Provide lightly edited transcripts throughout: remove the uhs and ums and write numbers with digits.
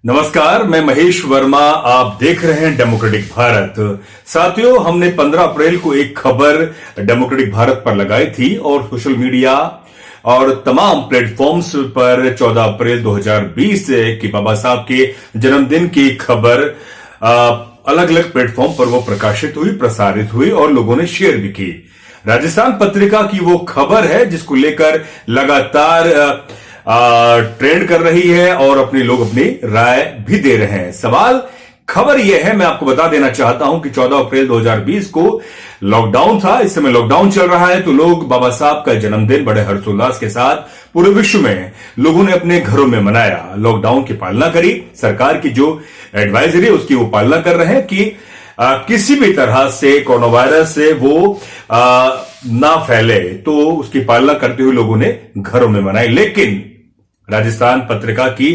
नमस्कार, मैं महेश वर्मा। आप देख रहे हैं डेमोक्रेटिक भारत। साथियों, हमने 15 अप्रैल को एक खबर डेमोक्रेटिक भारत पर लगाई थी और सोशल मीडिया और तमाम प्लेटफॉर्म्स पर 14 अप्रैल 2020 की बाबा साहब के जन्मदिन की खबर अलग अलग प्लेटफॉर्म पर वो प्रकाशित हुई, प्रसारित हुई और लोगों ने शेयर भी की। राजस्थान पत्रिका की वो खबर है जिसको लेकर लगातार ट्रेंड कर रही है और अपने लोग अपनी राय भी दे रहे हैं। सवाल खबर यह है, मैं आपको बता देना चाहता हूं कि 14 अप्रैल 2020 को लॉकडाउन था। इस समय लॉकडाउन चल रहा है तो लोग बाबा साहब का जन्मदिन बड़े हर्षोल्लास के साथ पूरे विश्व में लोगों ने अपने घरों में मनाया, लॉकडाउन की पालना करी। सरकार की जो एडवाइजरी है उसकी वो पालना कर रहे हैं कि किसी भी तरह से कोरोना वायरस से वो ना फैले, तो उसकी पालना करते हुए लोगों ने घरों में मनाई। लेकिन राजस्थान पत्रिका की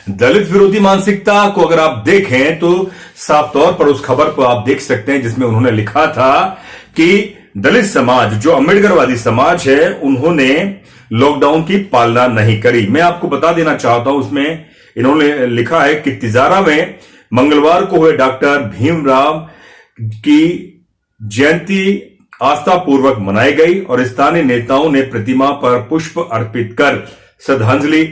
दलित विरोधी मानसिकता को अगर आप देखें तो साफ तौर पर उस खबर को आप देख सकते हैं जिसमें उन्होंने लिखा था कि दलित समाज, जो अम्बेडकरवादी समाज है, उन्होंने लॉकडाउन की पालना नहीं करी। मैं आपको बता देना चाहता हूं, उसमें इन्होंने लिखा है कि तिजारा में मंगलवार को हुए डॉक्टर भीमराव की जयंती आस्थापूर्वक मनाई गई और स्थानीय नेताओं ने प्रतिमा पर पुष्प अर्पित कर श्रद्धांजलि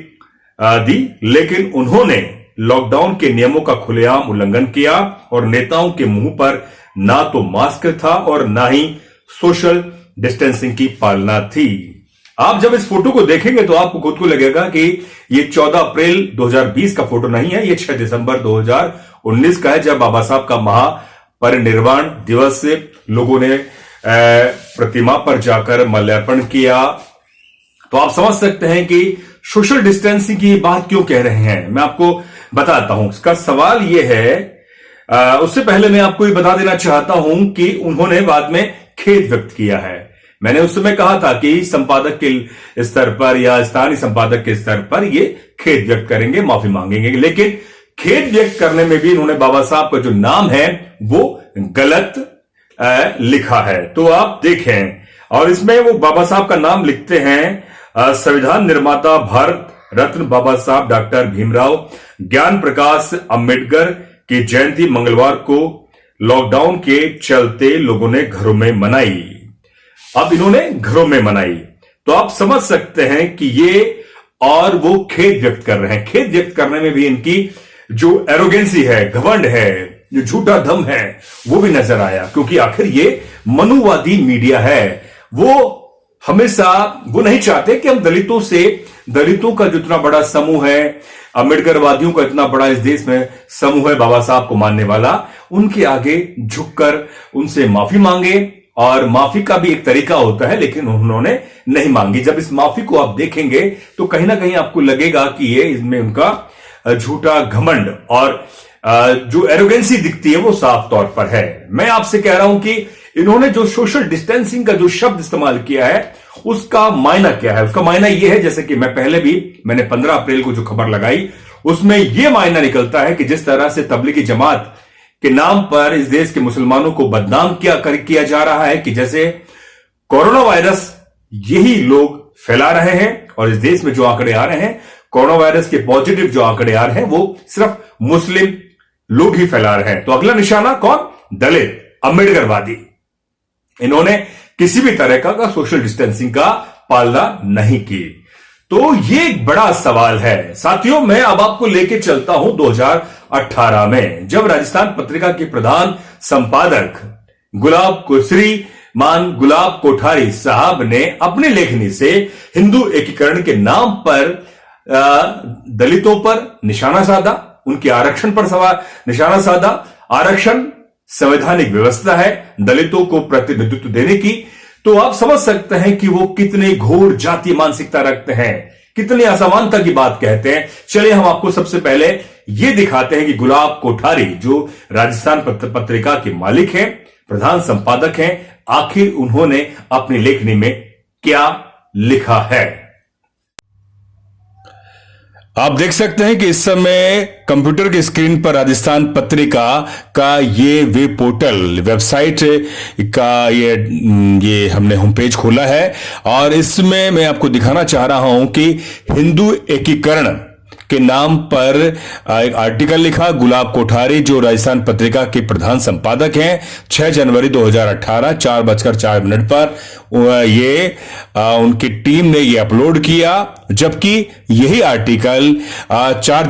दी। लेकिन उन्होंने लॉकडाउन के नियमों का खुलेआम उल्लंघन किया और नेताओं के मुंह पर ना तो मास्क था और ना ही सोशल डिस्टेंसिंग की पालना थी। आप जब इस फोटो को देखेंगे तो आपको खुद को लगेगा कि ये 14 अप्रैल 2020 का फोटो नहीं है, ये 6 दिसंबर 2019 का है, जब बाबा साहब का महापरिनिर्वाण दिवस से लोगों ने प्रतिमा पर जाकर माल्यार्पण किया। तो आप समझ सकते हैं कि सोशल डिस्टेंसिंग की बात क्यों कह रहे हैं। मैं आपको बताता हूं, इसका सवाल यह है। उससे पहले मैं आपको ये बता देना चाहता हूं कि उन्होंने बाद में खेद व्यक्त किया है। मैंने उस समय कहा था कि संपादक के स्तर पर या स्थानीय संपादक के स्तर पर ये खेद व्यक्त करेंगे, माफी मांगेंगे, लेकिन खेद व्यक्त करने में भी इन्होंने बाबा साहब का जो नाम है वो गलत लिखा है। तो आप देखें, और इसमें वो बाबा साहब का नाम लिखते हैं संविधान निर्माता भारत रत्न बाबा साहब डॉक्टर भीमराव ज्ञान प्रकाश अंबेडकर की जयंती मंगलवार को लॉकडाउन के चलते लोगों ने घरों में मनाई। अब इन्होंने घरों में मनाई तो आप समझ सकते हैं कि ये, और वो खेद व्यक्त कर रहे हैं। खेद व्यक्त करने में भी इनकी जो एरोगेंसी है, घमंड है, जो झूठा दम है, वो भी नजर आया। क्योंकि आखिर ये मनुवादी मीडिया है, वो हमेशा वो नहीं चाहते कि हम दलितों का जो इतना बड़ा समूह है, अम्बेडकरवादियों का इतना बड़ा इस देश में समूह है बाबा साहब को मानने वाला, उनके आगे झुककर उनसे माफी मांगे। और माफी का भी एक तरीका होता है, लेकिन उन्होंने नहीं मांगी। जब इस माफी को आप देखेंगे तो कहीं ना कहीं आपको लगेगा कि ये इसमें उनका झूठा घमंड और जो एरोगेंसी दिखती है वो साफ तौर पर है। मैं आपसे कह रहा हूं कि इन्होंने जो सोशल डिस्टेंसिंग का जो शब्द इस्तेमाल किया है उसका मायना क्या है। उसका मायना यह है, जैसे कि मैंने 15 अप्रैल को जो खबर लगाई उसमें यह मायना निकलता है कि जिस तरह से तबलीगी जमात के नाम पर इस देश के मुसलमानों को बदनाम किया जा रहा है, कि जैसे कोरोना वायरस यही लोग फैला रहे हैं। और इस देश में जो आंकड़े आ रहे हैं, कोरोना वायरस के पॉजिटिव जो आंकड़े आ रहे हैं, वो सिर्फ मुस्लिम लोग ही फैला रहे हैं। तो अगला निशाना कौन? दलित, अम्बेडकरवादी। इन्होंने किसी भी तरह का सोशल डिस्टेंसिंग का पालना नहीं की। तो ये एक बड़ा सवाल है। साथियों, मैं अब आपको लेके चलता हूं 2018 में, जब राजस्थान पत्रिका के प्रधान संपादक श्रीमान गुलाब कोठारी साहब ने अपनी लेखनी से हिंदू एकीकरण के नाम पर दलितों पर निशाना साधा, उनके आरक्षण पर निशाना साधा। आरक्षण संवैधानिक व्यवस्था है दलितों को प्रतिनिधित्व देने की। तो आप समझ सकते हैं कि वो कितने घोर जातीय मानसिकता रखते हैं, कितनी असमानता की बात कहते हैं। चलिए हम आपको सबसे पहले ये दिखाते हैं कि गुलाब कोठारी, जो राजस्थान पत्रिका के मालिक हैं, प्रधान संपादक हैं, आखिर उन्होंने अपनी लेखनी में क्या लिखा है। आप देख सकते हैं कि इस समय कंप्यूटर की स्क्रीन पर राजस्थान पत्रिका का ये वेब पोर्टल, वेबसाइट का ये हमने होम पेज खोला है और इसमें मैं आपको दिखाना चाह रहा हूं कि हिंदू एकीकरण के नाम पर एक आर्टिकल लिखा। गुलाब कोठारी जो राजस्थान पत्रिका के प्रधान संपादक हैं, 6 जनवरी 2018 4:04 पर ये उनकी टीम ने ये अपलोड किया, जबकि यही आर्टिकल 4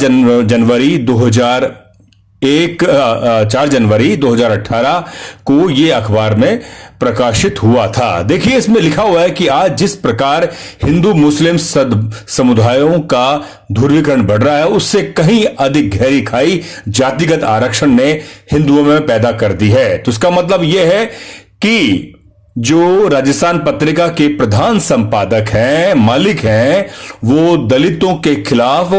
जनवरी 2018 को ये अखबार में प्रकाशित हुआ था। देखिए इसमें लिखा हुआ है कि आज जिस प्रकार हिंदू मुस्लिम समुदायों का ध्रुवीकरण बढ़ रहा है, उससे कहीं अधिक गहरी खाई जातिगत आरक्षण ने हिंदुओं में पैदा कर दी है। तो इसका मतलब यह है कि जो राजस्थान पत्रिका के प्रधान संपादक हैं, मालिक हैं, वो दलितों के खिलाफ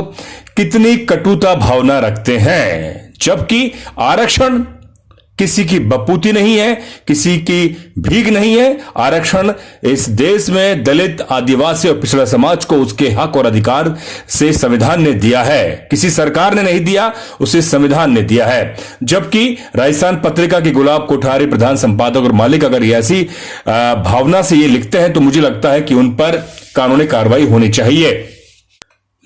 कितनी कटुता भावना रखते हैं, जबकि आरक्षण किसी की बपूती नहीं है, किसी की भीख नहीं है। आरक्षण इस देश में दलित, आदिवासी और पिछड़ा समाज को उसके हक और अधिकार से संविधान ने दिया है। किसी सरकार ने नहीं दिया, उसे संविधान ने दिया है। जबकि राजस्थान पत्रिका के गुलाब कोठारी प्रधान संपादक और मालिक अगर ऐसी भावना से ये लिखते हैं, तो मुझे लगता है कि उन पर कानूनी कार्रवाई होनी चाहिए।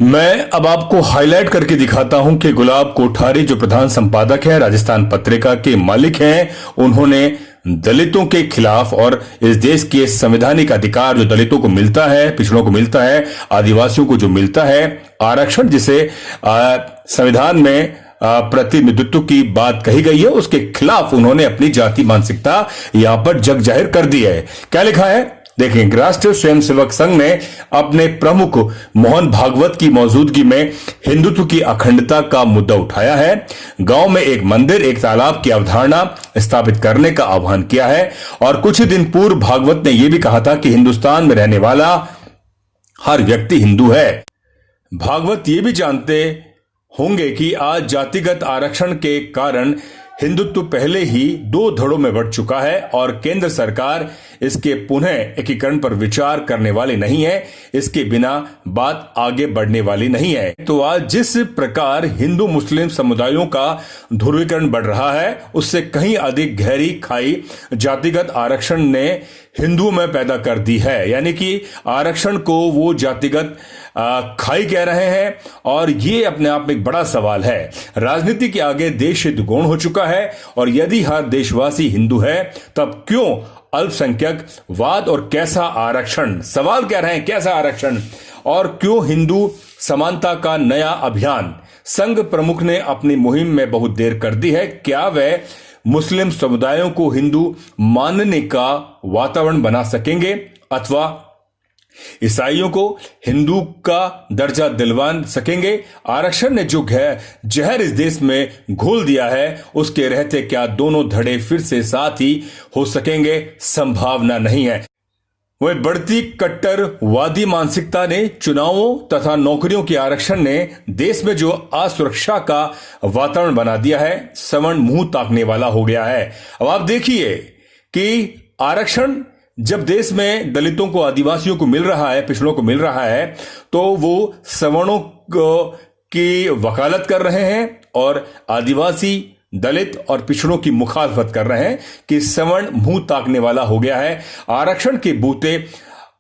मैं अब आपको हाईलाइट करके दिखाता हूं कि गुलाब कोठारी जो प्रधान संपादक है, राजस्थान पत्रिका के मालिक हैं, उन्होंने दलितों के खिलाफ और इस देश के संवैधानिक अधिकार जो दलितों को मिलता है, पिछड़ों को मिलता है, आदिवासियों को जो मिलता है आरक्षण, जिसे संविधान में प्रतिनिधित्व की बात कही गई है, उसके खिलाफ उन्होंने अपनी जाति मानसिकता यहां पर जग जाहिर कर दी है। क्या लिखा है देखें। राष्ट्रीय स्वयंसेवक संघ ने अपने प्रमुख मोहन भागवत की मौजूदगी में हिंदुत्व की अखंडता का मुद्दा उठाया है। गांव में एक मंदिर, एक तालाब की अवधारणा स्थापित करने का आह्वान किया है। और कुछ ही दिन पूर्व भागवत ने यह भी कहा था कि हिंदुस्तान में रहने वाला हर व्यक्ति हिंदू है। भागवत ये भी जानते होंगे कि आज जातिगत आरक्षण के कारण हिंदुत्व पहले ही 2 धड़ों में बढ़ चुका है और केंद्र सरकार इसके पुनः एकीकरण पर विचार करने वाली नहीं है। इसके बिना बात आगे बढ़ने वाली नहीं है। तो आज जिस प्रकार हिंदू मुस्लिम समुदायों का ध्रुवीकरण बढ़ रहा है, उससे कहीं अधिक गहरी खाई जातिगत आरक्षण ने हिंदुओं में पैदा कर दी है। यानी कि आरक्षण को वो जातिगत खाई कह रहे हैं, और ये अपने आप में एक बड़ा सवाल है। राजनीति के आगे देश हित गौण हो चुका है, और यदि हर देशवासी हिंदू है, तब क्यों अल्पसंख्यक वाद और कैसा आरक्षण? सवाल कह रहे हैं कैसा आरक्षण, और क्यों हिंदू समानता का नया अभियान? संघ प्रमुख ने अपनी मुहिम में बहुत देर कर दी है। क्या वह मुस्लिम समुदायों को हिंदू मानने का वातावरण बना सकेंगे, अथवा ईसाइयों को हिंदू का दर्जा दिलवा सकेंगे? आरक्षण ने जो जहर इस देश में घोल दिया है, उसके रहते क्या दोनों धड़े फिर से साथ ही हो सकेंगे? संभावना नहीं है। वह बढ़ती कट्टरवादी मानसिकता ने, चुनावों तथा नौकरियों के आरक्षण ने देश में जो असुरक्षा का वातावरण बना दिया है, सवर्ण मुंह ताकने वाला हो गया है। अब आप देखिए कि आरक्षण जब देश में दलितों को, आदिवासियों को मिल रहा है, पिछड़ों को मिल रहा है, तो वो सवर्णों की वकालत कर रहे हैं और आदिवासी, दलित और पिछड़ों की मुखालफत कर रहे हैं कि सवर्ण मुंह ताकने वाला हो गया है। आरक्षण के बूते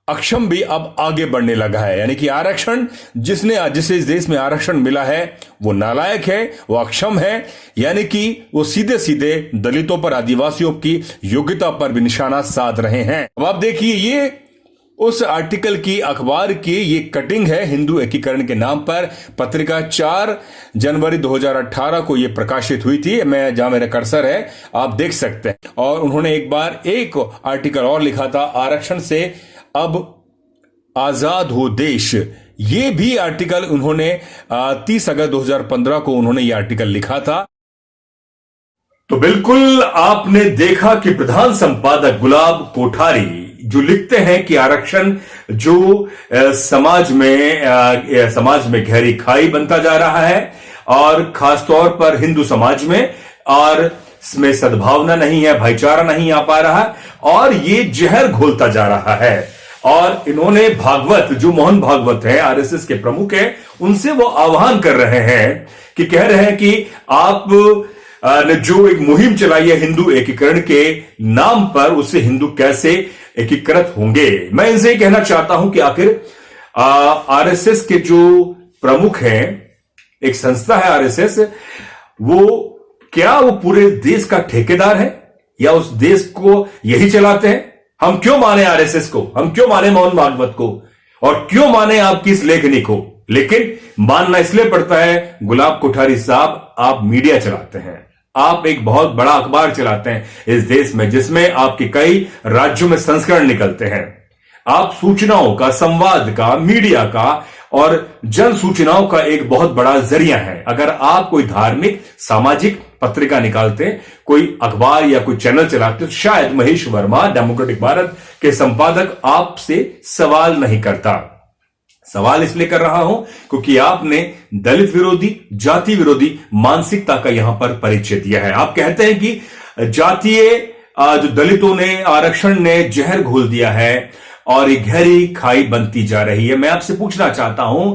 अक्षम भी अब आगे बढ़ने लगा है। यानी कि आरक्षण जिसे इस देश में आरक्षण मिला है, वो नालायक है, वो अक्षम है। यानी कि वो सीधे सीधे दलितों पर, आदिवासियों की योग्यता पर भी निशाना साध रहे हैं। अब आप देखिए, ये उस आर्टिकल की, अखबार की ये कटिंग है हिंदू एकीकरण के नाम पर। पत्रिका 4 जनवरी 2018 को ये प्रकाशित हुई थी। जहां मेरा कर्सर है आप देख सकते हैं। और उन्होंने एक बार एक आर्टिकल और लिखा था, आरक्षण से अब आजाद हो देश। ये भी आर्टिकल उन्होंने 30 अगस्त 2015 को उन्होंने ये आर्टिकल लिखा था। तो बिल्कुल आपने देखा कि प्रधान संपादक गुलाब कोठारी जो लिखते हैं कि आरक्षण जो समाज में गहरी खाई बनता जा रहा है, और खासतौर पर हिंदू समाज में, और इसमें सद्भावना नहीं है, भाईचारा नहीं आ पा रहा, और ये जहर घोलता जा रहा है। और इन्होंने भागवत, जो मोहन भागवत है, आरएसएस के प्रमुख है, उनसे वो आह्वान कर रहे हैं कि कह रहे हैं कि आप ने जो एक मुहिम चलाई है हिंदू एकीकरण के नाम पर, उससे हिंदू कैसे एकीकृत होंगे। मैं इनसे कहना चाहता हूं कि आखिर आरएसएस के जो प्रमुख हैं, एक संस्था है आरएसएस, वो पूरे देश का ठेकेदार है या उस देश को यही चलाते हैं? हम क्यों माने आरएसएस को, हम क्यों माने मोहन भागवत को, और क्यों माने आपकी इस लेखनी को? लेकिन मानना इसलिए पड़ता है, गुलाब कोठारी साहब, आप मीडिया चलाते हैं, आप एक बहुत बड़ा अखबार चलाते हैं इस देश में, जिसमें आपके कई राज्यों में संस्करण निकलते हैं। आप सूचनाओं का, संवाद का, मीडिया का और जन सूचनाओं का एक बहुत बड़ा जरिया है। अगर आप कोई धार्मिक, सामाजिक पत्रिका निकालते, कोई अखबार या कोई चैनल चलाते, तो शायद महेश वर्मा, डेमोक्रेटिक भारत के संपादक, आपसे सवाल नहीं करता। सवाल इसलिए कर रहा हूं क्योंकि आपने दलित विरोधी, जाति विरोधी मानसिकता का यहां पर परिचय दिया है। आप कहते हैं कि जातीय जो दलितों ने, आरक्षण ने जहर घोल दिया है और ये गहरी खाई बनती जा रही है। मैं आपसे पूछना चाहता हूं,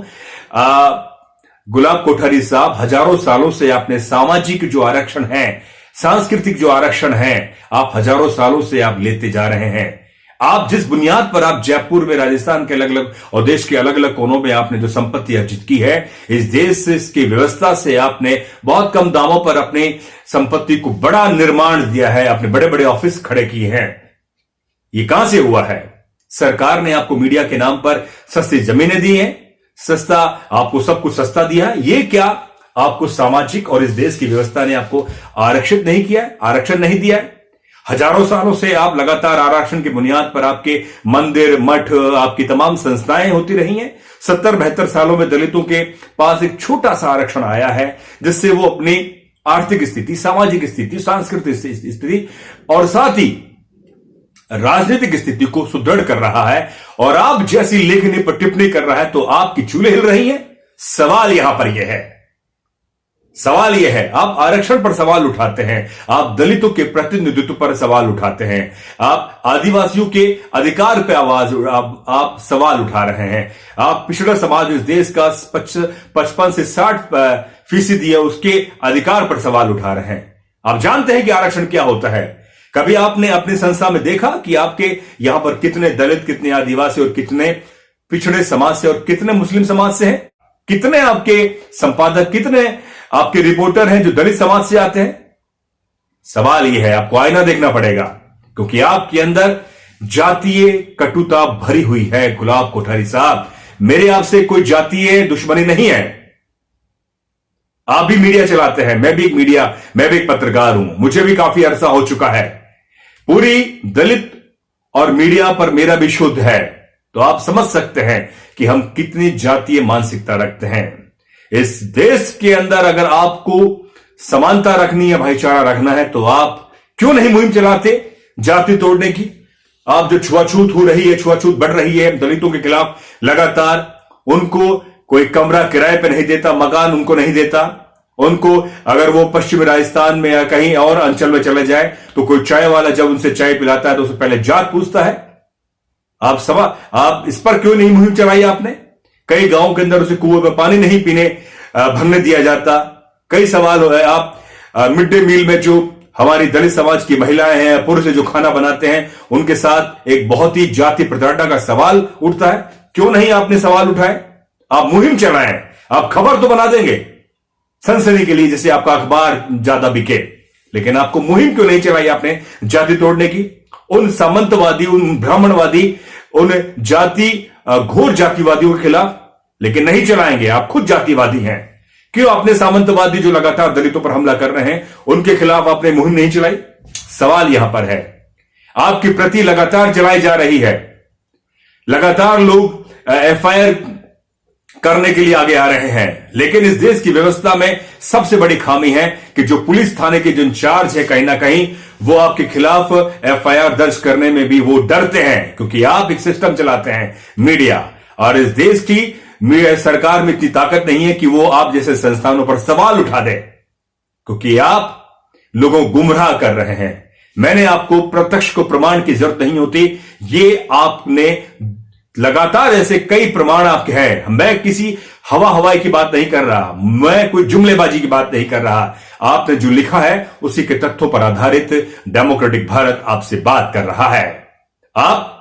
गुलाब कोठारी साहब, हजारों सालों से आपने सामाजिक जो आरक्षण है, सांस्कृतिक जो आरक्षण है, आप हजारों सालों से आप लेते जा रहे हैं। आप जिस बुनियाद पर आप जयपुर में, राजस्थान के अलग अलग और देश के अलग अलग कोनों में आपने जो संपत्ति अर्जित की है, इस देश से, इसकी व्यवस्था से आपने बहुत कम दामों पर अपनी संपत्ति को बड़ा निर्माण दिया है, आपने बड़े बड़े ऑफिस खड़े किए हैं। ये कहां से हुआ है? सरकार ने आपको मीडिया के नाम पर सस्ती जमीनें दी हैं, सस्ता, आपको सब कुछ सस्ता दिया है। ये क्या आपको सामाजिक और इस देश की व्यवस्था ने आपको आरक्षित नहीं किया है, आरक्षण नहीं दिया है? हजारों सालों से आप लगातार आरक्षण की बुनियाद पर आपके मंदिर, मठ, आपकी तमाम संस्थाएं होती रही हैं। 70-72 सालों में दलितों के पास एक छोटा सा आरक्षण आया है, जिससे वो अपनी आर्थिक स्थिति, सामाजिक स्थिति, सांस्कृतिक स्थिति और साथ ही राजनीतिक स्थिति को सुदृढ़ कर रहा है। और आप जैसी लेखनी पर टिप्पणी कर रहा है तो आपकी चूल्हे हिल रही हैं। सवाल यहां पर यह है, सवाल यह है, आप आरक्षण पर सवाल उठाते हैं, आप दलितों के प्रतिनिधित्व पर सवाल उठाते हैं, आप आदिवासियों के अधिकार पर आवाज, आप सवाल उठा रहे हैं, आप पिछड़ा समाज, इस देश का 55 से 60% है, उसके अधिकार पर सवाल उठा रहे हैं। आप जानते हैं कि आरक्षण क्या होता है? कभी आपने अपनी संस्था में देखा कि आपके यहां पर कितने दलित, कितने आदिवासी और कितने पिछड़े समाज से और कितने मुस्लिम समाज से हैं? कितने आपके संपादक, कितने आपके रिपोर्टर हैं जो दलित समाज से आते हैं? सवाल यह है, आपको आईना देखना पड़ेगा, क्योंकि आपके अंदर जातीय कटुता भरी हुई है। गुलाब कोठारी साहब, मेरे आपसे कोई जातीय दुश्मनी नहीं है। आप भी मीडिया चलाते हैं, मैं भी एक पत्रकार हूं, मुझे भी काफी अरसा हो चुका है। पूरी दलित और मीडिया पर मेरा भी शुद्ध है, तो आप समझ सकते हैं कि हम कितनी जातीय मानसिकता रखते हैं। इस देश के अंदर अगर आपको समानता रखनी है, भाईचारा रखना है, तो आप क्यों नहीं मुहिम चलाते जाति तोड़ने की? आप जो छुआछूत हो रही है, छुआछूत बढ़ रही है दलितों के खिलाफ लगातार, उनको कोई कमरा किराए पे नहीं देता, मकान उनको नहीं देता, उनको अगर वो पश्चिमी राजस्थान में या कहीं और अंचल में चले जाए तो कोई चाय वाला जब उनसे चाय पिलाता है तो उससे पहले जात पूछता है। आप इस पर क्यों नहीं मुहिम चलाई आपने? कई गांवों के अंदर उसे कुएं में पानी नहीं भरने दिया जाता। कई सवाल हो गए। आप मिड डे मील में जो हमारी दलित समाज की महिलाएं हैं, पुरुष जो खाना बनाते हैं, उनके साथ एक बहुत ही जाति प्रताड़ना का सवाल उठता है। क्यों नहीं आपने सवाल उठाए? आप मुहिम चलाएं, आप खबर तो बना देंगे सनसनी के लिए, जैसे आपका अखबार ज्यादा बिके, लेकिन आपको मुहिम क्यों नहीं चलाई आपने जाति तोड़ने की? उन सामंतवादी, उन ब्राह्मणवादी, उन घोर जातिवादियों के खिलाफ, लेकिन नहीं चलाएंगे। आप खुद जातिवादी हैं। क्यों आपने सामंतवादी जो लगातार दलितों पर हमला कर रहे हैं उनके खिलाफ आपने मुहिम नहीं चलाई? सवाल यहां पर है। आपकी प्रति लगातार चलाई जा रही है, लगातार लोग एफआईआर करने के लिए आगे आ रहे हैं, लेकिन इस देश की व्यवस्था में सबसे बड़ी खामी है कि जो पुलिस थाने के जो इंचार्ज है, कहीं ना कहीं वो आपके खिलाफ एफआईआर दर्ज करने में भी वो डरते हैं, क्योंकि आप एक सिस्टम चलाते हैं मीडिया, और इस देश की सरकार में इतनी ताकत नहीं है कि वो आप जैसे संस्थानों पर सवाल उठा दे, क्योंकि आप लोगों को गुमराह कर रहे हैं। मैंने आपको प्रत्यक्ष को प्रमाण की जरूरत नहीं होती, ये आपने लगातार ऐसे कई प्रमाण आपके हैं। मैं किसी हवाई की बात नहीं कर रहा, मैं कोई जुमलेबाजी की बात नहीं कर रहा। आपने जो लिखा है उसी के तथ्यों पर आधारित डेमोक्रेटिक भारत आपसे बात कर रहा है। आप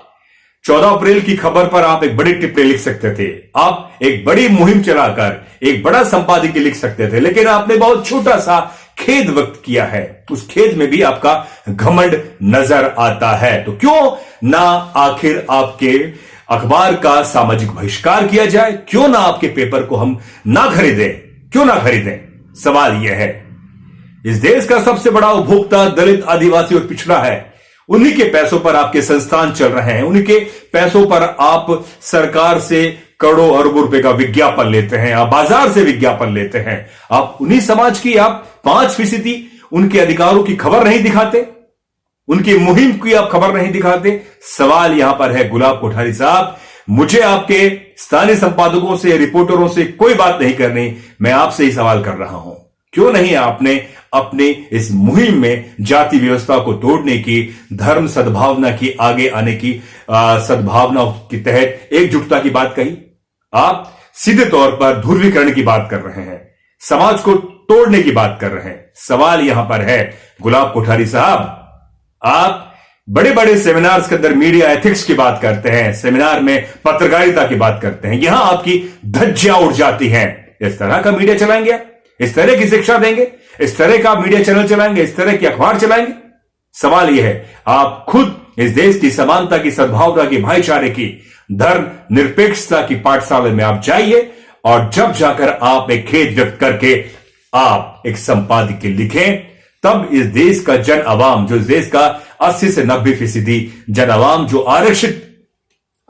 14 अप्रैल की खबर पर आप एक बड़ी टिप्पणी लिख सकते थे, आप एक बड़ी मुहिम चलाकर एक बड़ा संपादकीय लिख सकते थे, लेकिन आपने बहुत छोटा सा खेद व्यक्त किया है। उस खेद में भी आपका घमंड नजर आता है। तो क्यों ना आखिर आपके अखबार का सामाजिक बहिष्कार किया जाए? क्यों ना आपके पेपर को हम ना खरीदें? क्यों ना खरीदें? सवाल यह है। इस देश का सबसे बड़ा उपभोक्ता दलित, आदिवासी और पिछड़ा है। उन्हीं के पैसों पर आपके संस्थान चल रहे हैं, उन्हीं के पैसों पर आप सरकार से करोड़ों अरबों रुपए का विज्ञापन लेते हैं, आप बाजार से विज्ञापन लेते हैं। आप उन्हीं समाज की आप 5% उनके अधिकारों की खबर नहीं दिखाते, उनकी मुहिम की आप खबर नहीं दिखाते। सवाल यहां पर है गुलाब कोठारी साहब, मुझे आपके स्थानीय संपादकों से, रिपोर्टरों से कोई बात नहीं करनी, मैं आपसे ही सवाल कर रहा हूं। क्यों नहीं आपने अपने इस मुहिम में जाति व्यवस्था को तोड़ने की, धर्म सद्भावना की, आगे आने की सद्भावना के तहत एकजुटता की बात कही? आप सीधे तौर पर ध्रुवीकरण की बात कर रहे हैं, समाज को तोड़ने की बात कर रहे हैं। सवाल यहां पर है गुलाब कोठारी साहब, आप बड़े बड़े सेमिनार्स के अंदर मीडिया एथिक्स की बात करते हैं, सेमिनार में पत्रकारिता की बात करते हैं, यहां आपकी धज्जियां उड़ जाती हैं। इस तरह का मीडिया चलाएंगे? इस तरह की शिक्षा देंगे? इस तरह का मीडिया चैनल चलाएंगे? इस तरह की अखबार चलाएंगे? सवाल यह है, आप खुद इस देश की समानता की, सद्भावना की, भाईचारे की, धर्म निरपेक्षता की पाठशाला में आप जाइए और जब जाकर आप एक खेद व्यक्त करके आप एक संपादकीय लिखें, तब इस देश का जन अवाम, जो इस देश का 80 से 90% जन अवाम जो आरक्षित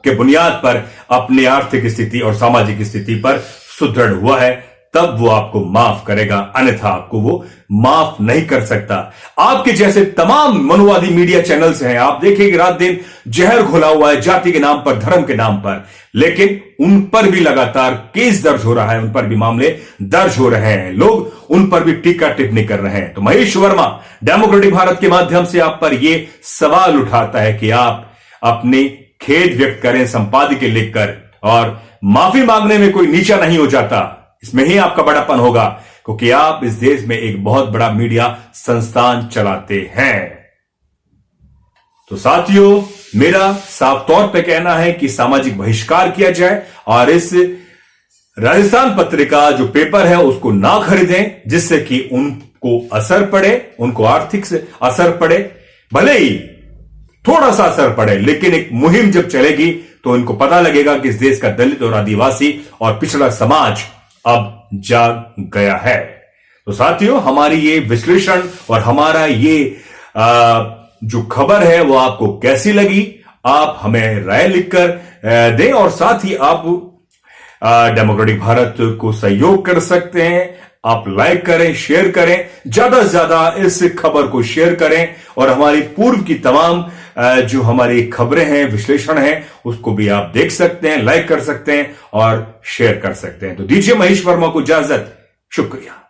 के बुनियाद पर अपनी आर्थिक स्थिति और सामाजिक स्थिति पर सुदृढ़ हुआ है, तब वो आपको माफ करेगा, अन्यथा आपको वो माफ नहीं कर सकता। आपके जैसे तमाम मनुवादी मीडिया चैनल्स हैं, आप देखेंगे रात दिन जहर घोला हुआ है जाति के नाम पर, धर्म के नाम पर, लेकिन उन पर भी लगातार केस दर्ज हो रहा है, उन पर भी मामले दर्ज हो रहे हैं, लोग उन पर भी टीका टिप्पणी कर रहे हैं। तो महेश वर्मा डेमोक्रेटिक भारत के माध्यम से आप पर यह सवाल उठाता है कि आप अपनी खेद व्यक्त करें संपादकीय लिखकर, और माफी मांगने में कोई नीचा नहीं हो जाता, इसमें ही आपका बड़ापन होगा, क्योंकि आप इस देश में एक बहुत बड़ा मीडिया संस्थान चलाते हैं। तो साथियों, मेरा साफ तौर पे कहना है कि सामाजिक बहिष्कार किया जाए और इस राजस्थान पत्रिका जो पेपर है उसको ना खरीदें, जिससे कि उनको असर पड़े, उनको आर्थिक से असर पड़े, भले ही थोड़ा सा असर पड़े, लेकिन एक मुहिम जब चलेगी तो इनको पता लगेगा कि इस देश का दलित और आदिवासी और पिछड़ा समाज अब जाग गया है। तो साथियों, हमारी ये विश्लेषण और हमारा ये जो खबर है वो आपको कैसी लगी, आप हमें राय लिखकर दें, और साथ ही आप डेमोक्रेटिक भारत को सहयोग कर सकते हैं। आप लाइक करें, शेयर करें, ज्यादा से ज्यादा इस खबर को शेयर करें, और हमारी पूर्व की तमाम जो हमारी खबरें हैं, विश्लेषण हैं, उसको भी आप देख सकते हैं, लाइक कर सकते हैं और शेयर कर सकते हैं। तो दीजिए महेश वर्मा को इजाजत। शुक्रिया।